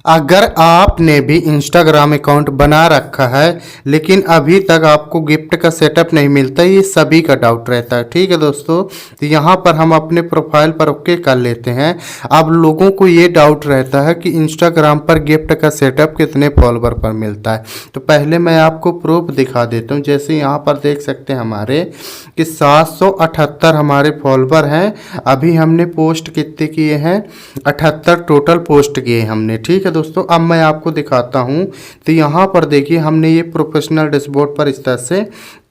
अगर आपने भी इंस्टाग्राम अकाउंट बना रखा है लेकिन अभी तक आपको गिफ्ट का सेटअप नहीं मिलता, ये सभी का डाउट रहता है। ठीक है दोस्तों, तो यहाँ पर हम अपने प्रोफाइल पर ओके कर लेते हैं। अब लोगों को ये डाउट रहता है कि इंस्टाग्राम पर गिफ्ट का सेटअप कितने फॉलोवर पर मिलता है। तो पहले मैं आपको प्रूफ दिखा देता हूँ। जैसे यहाँ पर देख सकते हैं हमारे कि 778 हमारे फॉलोवर हैं। अभी हमने पोस्ट कितने किए हैं? 78 टोटल पोस्ट किए हमने। ठीक है दोस्तों, अब मैं आपको दिखाता हूँ। तो यहाँ पर देखिए हमने ये प्रोफेशनल डैशबोर्ड पर इस तरह से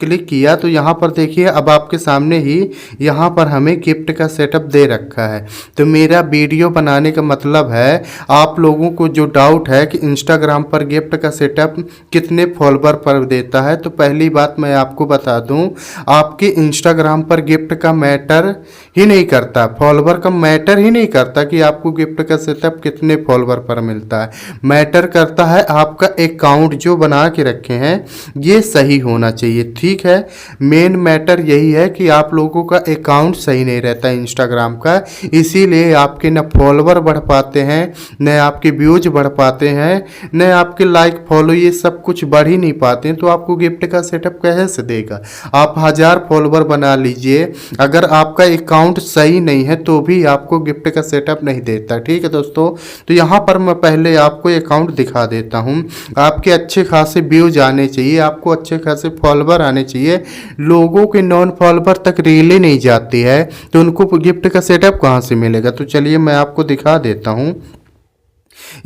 क्लिक किया तो यहाँ पर देखिए अब आपके सामने ही यहाँ पर हमें गिफ्ट का सेटअप दे रखा है। तो मेरा वीडियो बनाने का मतलब है आप लोगों को जो डाउट है कि इंस्टाग्राम पर गिफ्ट का सेटअप कितने फॉलोवर पर देता है, तो पहली बात मैं आपको बता दूं, आपके इंस्टाग्राम पर गिफ्ट का मैटर ही नहीं करता, फॉलोवर का मैटर ही नहीं करता कि आपको गिफ्ट का सेटअप कितने फॉलोवर पर मिलता है। मैटर करता है आपका अकाउंट जो बना के रखे हैं ये सही होना चाहिए। ठीक है, मेन मैटर यही है कि आप लोगों का अकाउंट सही नहीं रहता इंस्टाग्राम का, इसीलिए आपके न फॉलोवर बढ़ पाते हैं, न आपके व्यूज बढ़ पाते हैं, न आपके लाइक फॉलो ये सब कुछ बढ़ ही नहीं पाते हैं। तो आपको गिफ्ट का सेटअप कैसे देगा? आप 1000 फॉलोवर बना लीजिए, अगर आपका अकाउंट सही नहीं है तो भी आपको गिफ्ट का सेटअप नहीं देता। ठीक है दोस्तों, तो यहाँ पर मैं पहले आपको अकाउंट दिखा देता हूँ। आपके अच्छे खासे व्यूज आने चाहिए, आपको अच्छे खासे फॉलोवर आने चाहिए। लोगों के नॉन फॉलोवर तक रील ही नहीं जाती है तो उनको गिफ्ट का सेटअप कहाँ से मिलेगा? तो चलिए मैं आपको दिखा देता हूँ।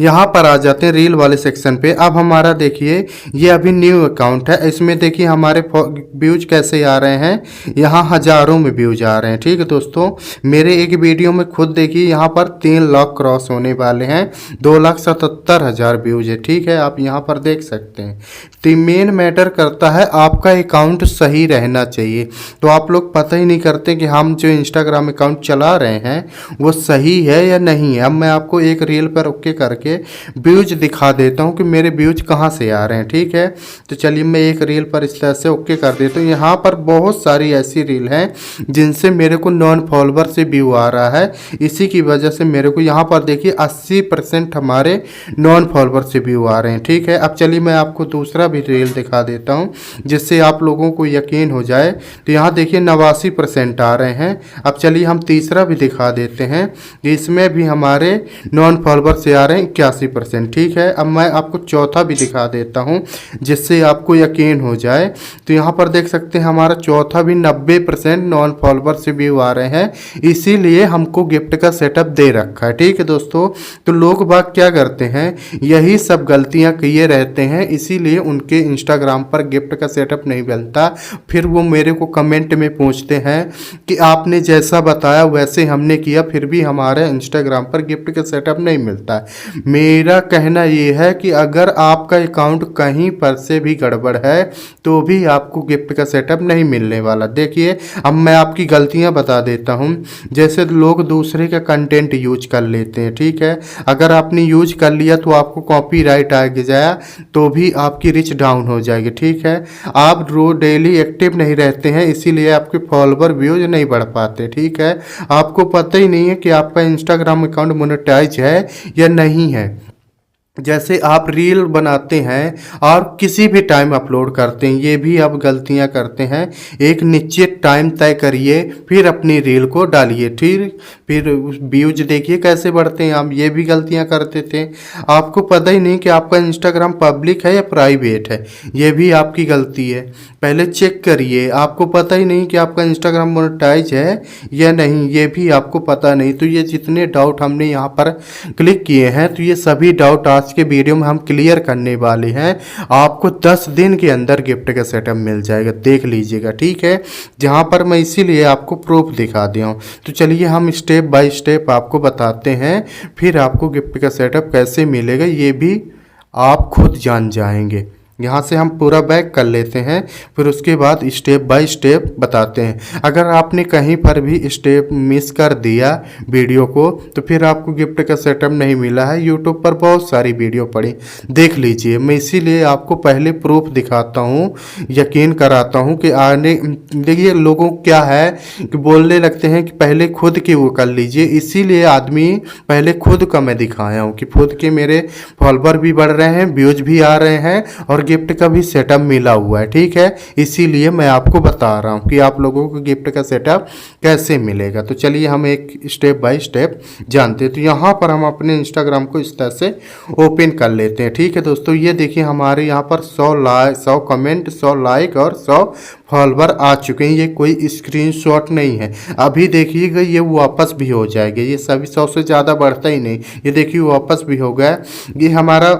यहाँ पर आ जाते हैं रील वाले सेक्शन पे। अब हमारा देखिए ये अभी न्यू अकाउंट है, इसमें देखिए हमारे व्यूज कैसे आ रहे हैं, यहाँ हज़ारों में व्यूज आ रहे हैं। ठीक है दोस्तों, मेरे एक वीडियो में खुद देखिए यहाँ पर 3 लाख क्रॉस होने वाले हैं, 2,77,000 व्यूज है। ठीक है, आप यहाँ पर देख सकते हैं। तो मेन मैटर करता है आपका अकाउंट सही रहना चाहिए। तो आप लोग पता ही नहीं करते कि हम जो इंस्टाग्राम अकाउंट चला रहे हैं वो सही है या नहीं है। अब मैं आपको एक रील पर ओके करके व्यूज दिखा देता हूं कि मेरे व्यूज कहां से आ रहे हैं। ठीक है, तो चलिए मैं एक रील पर इस तरह से ओके कर देता हूं। यहां पर बहुत सारी ऐसी रील हैं जिनसे मेरे को नॉन फॉलोवर से व्यू आ रहा है, इसी की वजह से मेरे को यहां पर देखिए 80% हमारे नॉन फॉलोवर से व्यू आ रहे हैं। ठीक है, अब चलिए मैं आपको दूसरा भी रील दिखा देता हूं जिससे आप लोगों को यकीन हो जाए। तो यहाँ देखिए 89% आ रहे हैं। अब चलिए हम तीसरा भी दिखा देते हैं, इसमें भी हमारे नॉन फॉलोवर से आ रहे हैं 81%। ठीक है, अब मैं आपको चौथा भी दिखा देता हूं जिससे आपको यकीन हो जाए। तो यहाँ पर देख सकते हैं हमारा चौथा भी 90% नॉन फॉलोवर से व्यू आ रहे हैं, इसीलिए हमको गिफ्ट का सेटअप दे रखा है। ठीक है दोस्तों, तो लोग बाग क्या करते हैं, यही सब गलतियां किए रहते हैं, इसीलिए उनके इंस्टाग्राम पर गिफ्ट का सेटअप नहीं मिलता। फिर वो मेरे को कमेंट में पूछते हैं कि आपने जैसा बताया वैसे हमने किया फिर भी हमारे इंस्टाग्राम पर गिफ्ट का सेटअप नहीं मिलता। मेरा कहना ये है कि अगर आपका अकाउंट कहीं पर से भी गड़बड़ है तो भी आपको गिफ्ट का सेटअप नहीं मिलने वाला। देखिए अब मैं आपकी गलतियां बता देता हूं। जैसे लोग दूसरे का कंटेंट यूज कर लेते हैं। ठीक है, अगर आपने यूज कर लिया तो आपको कॉपीराइट आ गया तो भी आपकी रीच डाउन हो जाएगी। ठीक है, आप रोज डेली एक्टिव नहीं रहते हैं, इसीलिए आपके फॉलोवर व्यूज नहीं बढ़ पाते। ठीक है, आपको पता ही नहीं है कि आपका इंस्टाग्राम अकाउंट मोनेटाइज है या नहीं है। जैसे आप रील बनाते हैं और किसी भी टाइम अपलोड करते हैं, ये भी आप गलतियां करते हैं। एक निश्चित टाइम तय करिए फिर अपनी रील को डालिए, फिर व्यूज देखिए कैसे बढ़ते हैं। आप ये भी गलतियां करते थे, आपको पता ही नहीं कि आपका इंस्टाग्राम पब्लिक है या प्राइवेट है, ये भी आपकी गलती है। पहले चेक करिए, आपको पता ही नहीं कि आपका इंस्टाग्राम मोनेटाइज है या नहीं, ये भी आपको पता नहीं। तो ये जितने डाउट हमने यहाँ पर क्लिक किए हैं तो ये सभी डाउट आज के वीडियो में हम क्लियर करने वाले हैं। आपको 10 दिन के अंदर गिफ्ट का सेटअप मिल जाएगा, देख लीजिएगा। ठीक है, जहां पर मैं इसीलिए आपको प्रूफ दिखा दिया हूं। तो चलिए हम स्टेप बाय स्टेप आपको बताते हैं, फिर आपको गिफ्ट का सेटअप कैसे मिलेगा ये भी आप खुद जान जाएंगे। यहाँ से हम पूरा बैक कर लेते हैं, फिर उसके बाद स्टेप बाय स्टेप बताते हैं। अगर आपने कहीं पर भी स्टेप मिस कर दिया वीडियो को तो फिर आपको गिफ्ट का सेटअप नहीं मिला है। यूट्यूब पर बहुत सारी वीडियो पड़ी, देख लीजिए। मैं इसीलिए आपको पहले प्रूफ दिखाता हूँ, यकीन कराता हूँ कि आने देखिए लोगों को क्या है कि बोलने लगते हैं कि पहले खुद की वो कर लीजिए, इसीलिए आदमी पहले खुद का मैं दिखाया हूँ कि खुद के मेरे फॉलोवर भी बढ़ रहे हैं, व्यूज भी आ रहे हैं और गिफ्ट का भी सेटअप मिला हुआ है। ठीक है, इसीलिए मैं आपको बता रहा हूँ कि आप लोगों को गिफ्ट का सेटअप कैसे मिलेगा। तो चलिए हम एक स्टेप बाय स्टेप जानते हैं। तो यहाँ पर हम अपने इंस्टाग्राम को इस तरह से ओपन कर लेते हैं। ठीक है दोस्तों, ये देखिए हमारे यहाँ पर 100 कमेंट, 100 लाइक और 100 फॉलोवर आ चुके हैं। ये कोई स्क्रीनशॉट नहीं है। अभी देखिएगा ये वापस भी हो जाएगा, ये सभी 100 से ज़्यादा बढ़ता ही नहीं। ये देखिए वापस भी हो गया। ये हमारा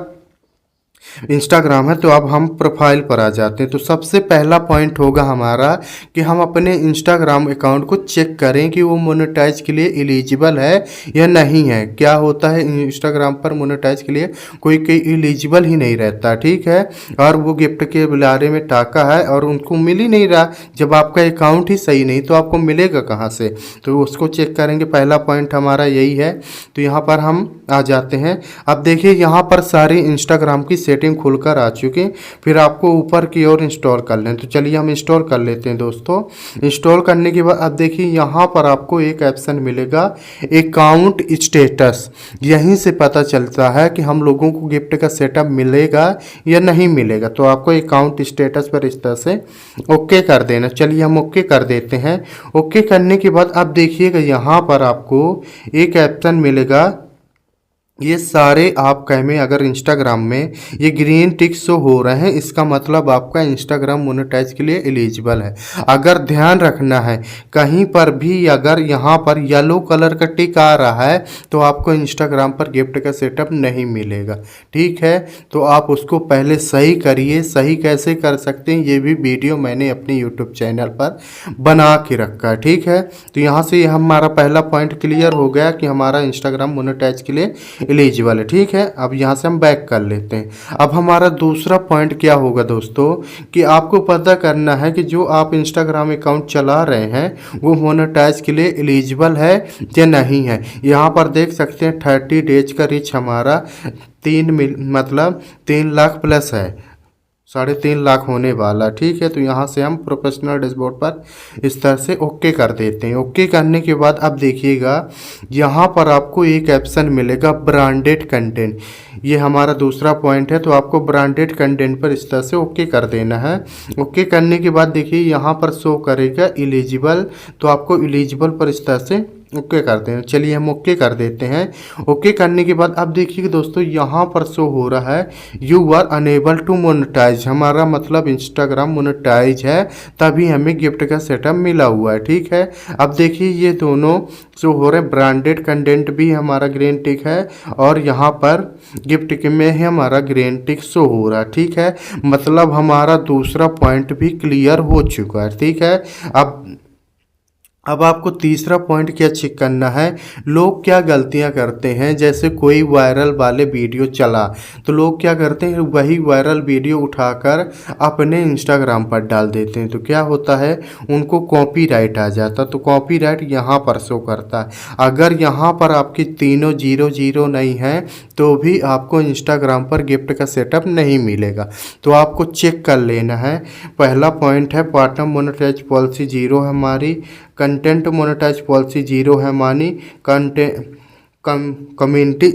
इंस्टाग्राम है। तो अब हम प्रोफाइल पर आ जाते हैं। तो सबसे पहला पॉइंट होगा हमारा कि हम अपने इंस्टाग्राम अकाउंट को चेक करें कि वो मोनेटाइज के लिए एलिजिबल है या नहीं है। क्या होता है इंस्टाग्राम पर मोनेटाइज के लिए कोई एलिजिबल ही नहीं रहता, ठीक है, और वो गिफ्ट के बारे में टाका है और उनको मिल ही नहीं रहा। जब आपका अकाउंट ही सही नहीं तो आपको मिलेगा कहाँ से। तो उसको चेक करेंगे, पहला पॉइंट हमारा यही है। तो यहाँ पर हम आ जाते हैं। अब देखिए यहाँ पर सारी इंस्टाग्राम की सेटिंग खुलकर आ चुके। फिर आपको ऊपर की ओर इंस्टॉल कर लें। तो चलिए हम इंस्टॉल कर लेते हैं दोस्तों। इंस्टॉल करने के बाद अब देखिए यहाँ पर आपको एक ऑप्शन मिलेगा अकाउंट स्टेटस। यहीं से पता चलता है कि हम लोगों को गिफ्ट का सेटअप मिलेगा या नहीं मिलेगा। तो आपको अकाउंट स्टेटस पर इस तरह से ओके कर देना। चलिए हम ओके कर देते हैं। ओके करने के बाद अब देखिएगा यहाँ पर आपको एक ऑप्शन मिलेगा। ये सारे आप कह में अगर इंस्टाग्राम में ये ग्रीन टिक शो हो रहे हैं, इसका मतलब आपका इंस्टाग्राम मोनेटाइज के लिए एलिजिबल है। अगर ध्यान रखना है कहीं पर भी अगर यहाँ पर येलो कलर का टिक आ रहा है तो आपको इंस्टाग्राम पर गिफ्ट का सेटअप नहीं मिलेगा। ठीक है, तो आप उसको पहले सही करिए। सही कैसे कर सकते हैं ये भी वीडियो मैंने अपने यूट्यूब चैनल पर बना के रखा है। ठीक है, तो यहाँ से हमारा पहला पॉइंट क्लियर हो गया कि हमारा इंस्टाग्राम मोनेटाइज के लिए एलिजिबल है। ठीक है, अब यहाँ से हम बैक कर लेते हैं। अब हमारा दूसरा पॉइंट क्या होगा दोस्तों कि आपको पता करना है कि जो आप इंस्टाग्राम अकाउंट चला रहे हैं वो मोनेटाइज के लिए एलिजिबल है या नहीं है। यहाँ पर देख सकते हैं 30 डेज का रीच हमारा 3 लाख प्लस है, 3.5 लाख होने वाला। ठीक है, तो यहाँ से हम प्रोफेशनल डैशबोर्ड पर इस तरह से ओके कर देते हैं। ओके करने के बाद अब देखिएगा यहाँ पर आपको एक ऑप्शन मिलेगा ब्रांडेड कंटेंट। ये हमारा दूसरा पॉइंट है। तो आपको ब्रांडेड कंटेंट पर इस तरह से ओके कर देना है। ओके करने के बाद देखिए यहाँ पर शो करेगा एलिजिबल। तो आपको एलिजिबल पर इस तरह से ओके करते हैं। चलिए हम ओके कर देते हैं। ओके करने के बाद अब देखिए दोस्तों यहाँ पर शो हो रहा है you are unable to monetize. हमारा मतलब इंस्टाग्राम मोनेटाइज है, तभी हमें गिफ्ट का सेटअप मिला हुआ है। ठीक है, अब देखिए ये दोनों शो हो रहे हैं। ब्रांडेड कंटेंट भी हमारा ग्रीन टिक है और यहाँ पर गिफ्ट के में ही हमारा ग्रीन टिक शो हो रहा है। ठीक है, मतलब हमारा दूसरा पॉइंट भी क्लियर हो चुका है। ठीक है, अब आपको तीसरा पॉइंट क्या चेक करना है। लोग क्या गलतियां करते हैं, जैसे कोई वायरल वाले वीडियो चला तो लोग क्या करते हैं वही वायरल वीडियो उठाकर अपने इंस्टाग्राम पर डाल देते हैं। तो क्या होता है उनको कॉपीराइट आ जाता। तो कॉपीराइट यहाँ पर शो करता है। अगर यहाँ पर आपकी तीनों 0 नहीं है तो भी आपको इंस्टाग्राम पर गिफ्ट का सेटअप नहीं मिलेगा। तो आपको चेक कर लेना है। पहला पॉइंट है पार्टनर मोनेटाइज पॉलिसी 0 है हमारी, कंटेंट मोनेटाइज पॉलिसी 0 है हमारी, कम्युनिटी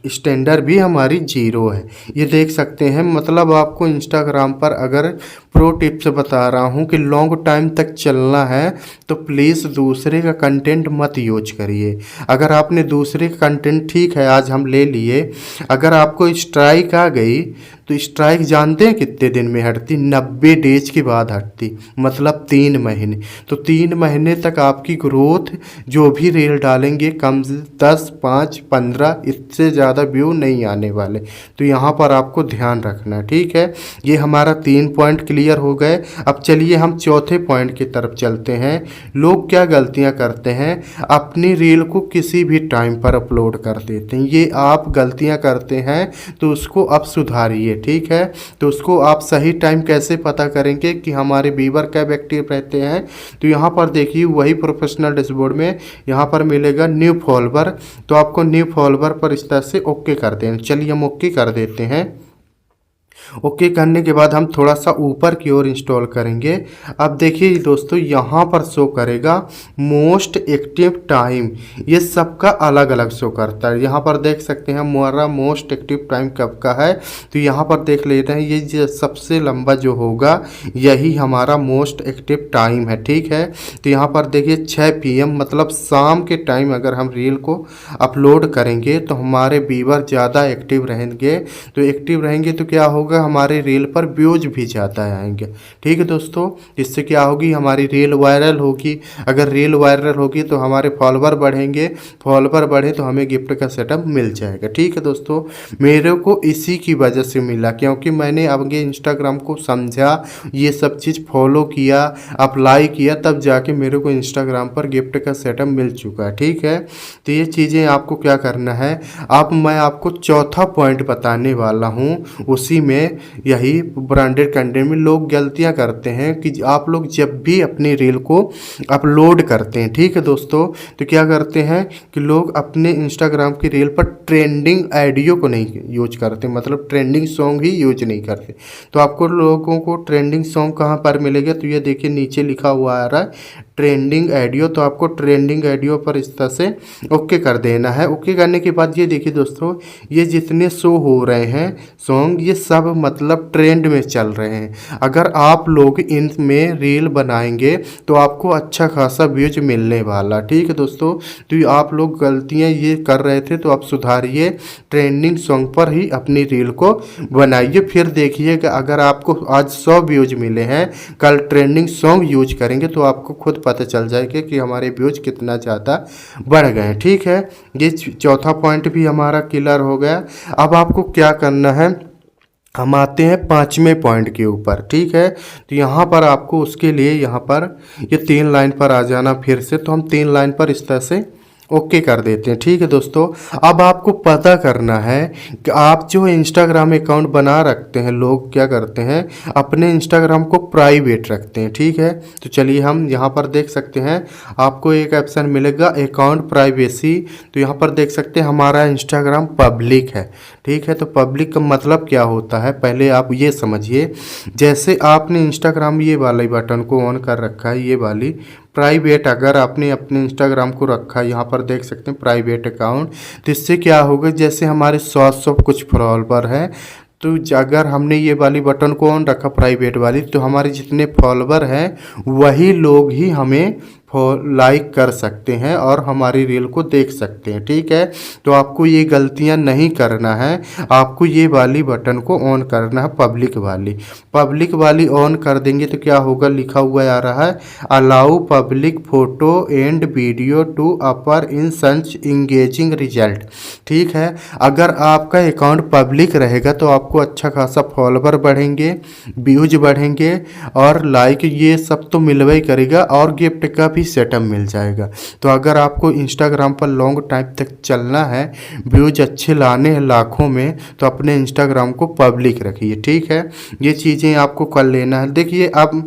स्टैंडर्ड भी हमारी 0 है। ये देख सकते हैं। मतलब आपको इंस्टाग्राम पर अगर प्रो टिप्स बता रहा हूँ कि लॉन्ग टाइम तक चलना है तो प्लीज़ दूसरे का कंटेंट मत यूज करिए। अगर आपने दूसरे का कंटेंट, ठीक है आज हम ले लिए, अगर आपको स्ट्राइक आ गई तो स्ट्राइक जानते हैं कितने दिन में हटती? 90 डेज के बाद हटती, मतलब 3 महीने। तो 3 महीने तक आपकी ग्रोथ जो भी रील डालेंगे कम से 10, 5, 15 इससे ज़्यादा व्यू नहीं आने वाले। तो यहाँ पर आपको ध्यान रखना है। ठीक है, ये हमारा 3 पॉइंट क्लियर हो गए। अब चलिए हम चौथे पॉइंट की तरफ चलते हैं। लोग क्या गलतियाँ करते हैं, अपनी रील को किसी भी टाइम पर अपलोड कर देते हैं। ये आप गलतियाँ करते हैं तो उसको अब सुधारिए। ठीक है। तो उसको आप सही टाइम कैसे पता करेंगे कि हमारे व्यूअर कब एक्टिव रहते हैं, तो यहाँ पर देखिए वही प्रोफेशनल डैशबोर्ड में यहाँ पर मिलेगा न्यू फॉलोवर। तो आपको न्यू फॉलोवर पर इस तरह से ओके कर देना। चलिए हम ओके कर देते हैं। ओके करने के बाद हम थोड़ा सा ऊपर की ओर इंस्टॉल करेंगे। अब देखिए दोस्तों यहाँ पर शो करेगा मोस्ट एक्टिव टाइम, ये सबका अलग अलग शो करता है। यहाँ पर देख सकते हैं हमारा मोस्ट एक्टिव टाइम कब का है, तो यहाँ पर देख लेते हैं ये जो सबसे लंबा जो होगा यही हमारा मोस्ट एक्टिव टाइम है, ठीक है। तो यहाँ पर देखिए 6 PM मतलब शाम के टाइम अगर हम रील को अपलोड करेंगे तो हमारे व्यूअर ज़्यादा एक्टिव रहेंगे। तो एक्टिव रहेंगे तो क्या होगा, हमारे रील पर व्यूज भी ज़्यादा आएंगे, ठीक है दोस्तों। इससे क्या होगी, हमारी रील वायरल होगी। अगर रील वायरल होगी तो हमारे फॉलोवर बढ़ेंगे, फॉलोवर बढ़े तो हमें गिफ्ट का सेटअप मिल जाएगा, ठीक है दोस्तों। मेरे को इसी की वजह से मिला, क्योंकि मैंने आगे इंस्टाग्राम को समझा, ये सब चीज़ फॉलो किया, अप्लाई किया, तब जाके मेरे को इंस्टाग्राम पर गिफ्ट का सेटअप मिल चुका है, ठीक है। तो ये चीज़ें आपको क्या करना है, अब मैं आपको चौथा पॉइंट बताने वाला हूँ। उसी में यही ब्रांडेड कंटेंट में लोग गलतियां करते हैं कि आप लोग जब भी अपनी रील को अपलोड करते हैं, ठीक है दोस्तों, तो क्या करते हैं कि लोग अपने इंस्टाग्राम की रील पर ट्रेंडिंग ऑडियो को नहीं यूज करते, मतलब ट्रेंडिंग सॉन्ग ही यूज नहीं करते। तो आपको लोगों को ट्रेंडिंग सॉन्ग कहाँ पर मिलेगा, तो ये देखिए नीचे लिखा हुआ आ रहा है ट्रेंडिंग ऑडियो। तो आपको ट्रेंडिंग ऑडियो पर इस तरह से ओके कर देना है। ओके करने के बाद ये देखिए दोस्तों, ये जितने शो हो रहे हैं सॉन्ग, ये सब मतलब ट्रेंड में चल रहे हैं। अगर आप लोग इनमें रील बनाएंगे तो आपको अच्छा खासा व्यूज मिलने वाला, ठीक है दोस्तों। तो आप लोग गलतियां ये कर रहे थे तो आप सुधारिए, ट्रेंडिंग सॉन्ग पर ही अपनी रील को बनाइए। फिर देखिए कि अगर आपको आज 100 व्यूज मिले हैं, कल ट्रेंडिंग सॉन्ग यूज करेंगे तो आपको खुद पता चल जाएगा कि हमारे व्यूज कितना ज़्यादा बढ़ गए, ठीक है। ये चौथा पॉइंट भी हमारा क्लियर हो गया। अब आपको क्या करना है, हम आते हैं 5वें पॉइंट के ऊपर, ठीक है। तो यहाँ पर आपको उसके लिए यहाँ पर ये 3 लाइन पर आ जाना फिर से। तो हम 3 लाइन पर इस तरह से ओके कर देते हैं, ठीक है दोस्तों। अब आपको पता करना है कि आप जो इंस्टाग्राम अकाउंट बना रखते हैं, लोग क्या करते हैं अपने इंस्टाग्राम को प्राइवेट रखते हैं, ठीक है। तो चलिए हम यहाँ पर देख सकते हैं, आपको एक ऑप्शन मिलेगा अकाउंट प्राइवेसी। तो यहाँ पर देख सकते हैं हमारा इंस्टाग्राम पब्लिक है, ठीक है। तो पब्लिक का मतलब क्या होता है, पहले आप ये समझिए। जैसे आपने इंस्टाग्राम ये वाले बटन को ऑन कर रखा है, ये वाली प्राइवेट अगर आपने अपने इंस्टाग्राम को रखा है, यहाँ पर देख सकते हैं प्राइवेट अकाउंट, तो इससे क्या होगा, जैसे हमारे 100 कुछ फॉलोवर हैं, तो अगर हमने ये वाली बटन को ऑन रखा प्राइवेट वाली, तो हमारे जितने फॉलोवर हैं वही लोग ही हमें लाइक कर सकते हैं और हमारी रील को देख सकते हैं, ठीक है। तो आपको ये गलतियां नहीं करना है, आपको ये वाली बटन को ऑन करना है, पब्लिक वाली ऑन कर देंगे तो क्या होगा, लिखा हुआ आ रहा है allow public photo and video to appear in such engaging result, ठीक है। अगर आपका अकाउंट पब्लिक रहेगा तो आपको अच्छा खासा फॉलोवर बढ़ेंगे, व्यूज बढ़ेंगे और लाइक ये सब तो मिलवा ही करेगा और गिफ्ट का भी सेटअप मिल जाएगा। तो अगर आपको इंस्टाग्राम पर लॉन्ग टाइम तक चलना है, व्यूज अच्छे लाने हैं लाखों में, तो अपने इंस्टाग्राम को पब्लिक रखिए, ठीक है। ये चीज़ें आपको कर लेना है। देखिए अब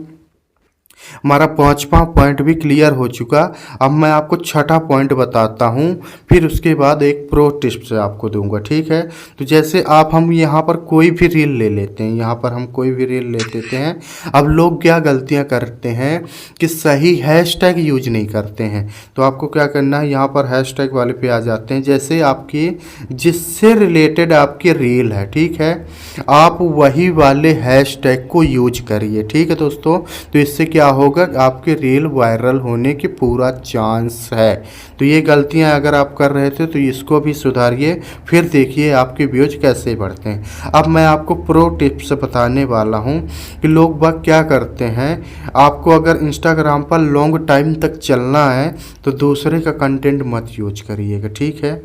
हमारा 5वां पॉइंट भी क्लियर हो चुका। अब मैं आपको 6ठा पॉइंट बताता हूँ, फिर उसके बाद एक प्रो टिप्स आपको दूंगा, ठीक है। तो जैसे हम यहाँ पर कोई भी रील ले लेते हैं, यहाँ पर हम कोई भी रील ले लेते हैं। अब लोग क्या गलतियाँ करते हैं कि सही हैशटैग यूज नहीं करते हैं। तो आपको क्या करना है, यहाँ पर हैशटैग वाले पे आ जाते हैं। जैसे आपकी जिससे रिलेटेड आपकी रील है, ठीक है, आप वही वाले हैशटैग को यूज करिए, ठीक है दोस्तों। तो इससे क्या होगा, आपके रील वायरल होने की पूरा चांस है। तो ये गलतियां अगर आप कर रहे थे तो इसको भी सुधारिए, फिर देखिए आपके व्यूज कैसे बढ़ते हैं। अब मैं आपको प्रो टिप्स बताने वाला हूं कि लोग बाग क्या करते हैं। आपको अगर इंस्टाग्राम पर लॉन्ग टाइम तक चलना है तो दूसरे का कंटेंट मत यूज करिएगा, ठीक है।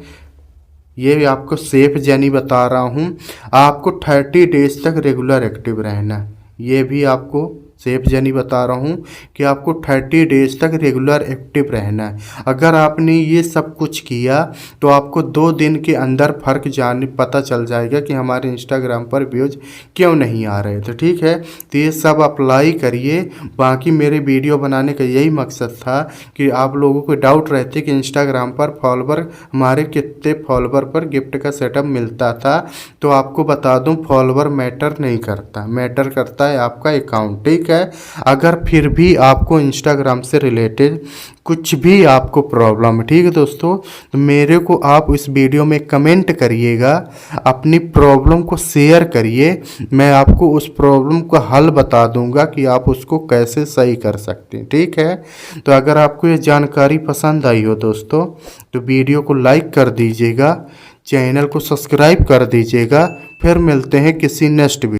ये आपको सेफ जर्नी बता रहा हूँ। आपको 30 डेज तक रेगुलर एक्टिव रहना, ये भी आपको सेफ जनी बता रहा हूँ कि आपको 30 डेज तक रेगुलर एक्टिव रहना है। अगर आपने ये सब कुछ किया तो आपको 2 दिन के अंदर फ़र्क पता चल जाएगा कि हमारे इंस्टाग्राम पर व्यूज क्यों नहीं आ रहे थे। ठीक है, तो ये सब अप्लाई करिए। बाकी मेरे वीडियो बनाने का यही मकसद था कि आप लोगों को डाउट रहते कि इंस्टाग्राम पर फॉलोवर हमारे कितने फॉलोवर पर गिफ्ट का सेटअप मिलता था, तो आपको बता दूं फॉलोवर मैटर नहीं करता, मैटर करता है आपका अकाउंट। ठीक है, अगर फिर भी आपको इंस्टाग्राम से रिलेटेड कुछ भी आपको प्रॉब्लम है, ठीक है दोस्तों, तो मेरे को आप इस वीडियो में कमेंट करिएगा, अपनी प्रॉब्लम को शेयर करिए। मैं आपको उस प्रॉब्लम का हल बता दूंगा कि आप उसको कैसे सही कर सकते हैं। ठीक है, तो अगर आपको ये जानकारी पसंद आई हो दोस्तों तो वीडियो को लाइक कर दीजिएगा, चैनल को सब्सक्राइब कर दीजिएगा। फिर मिलते हैं किसी नेक्स्ट वीडियो।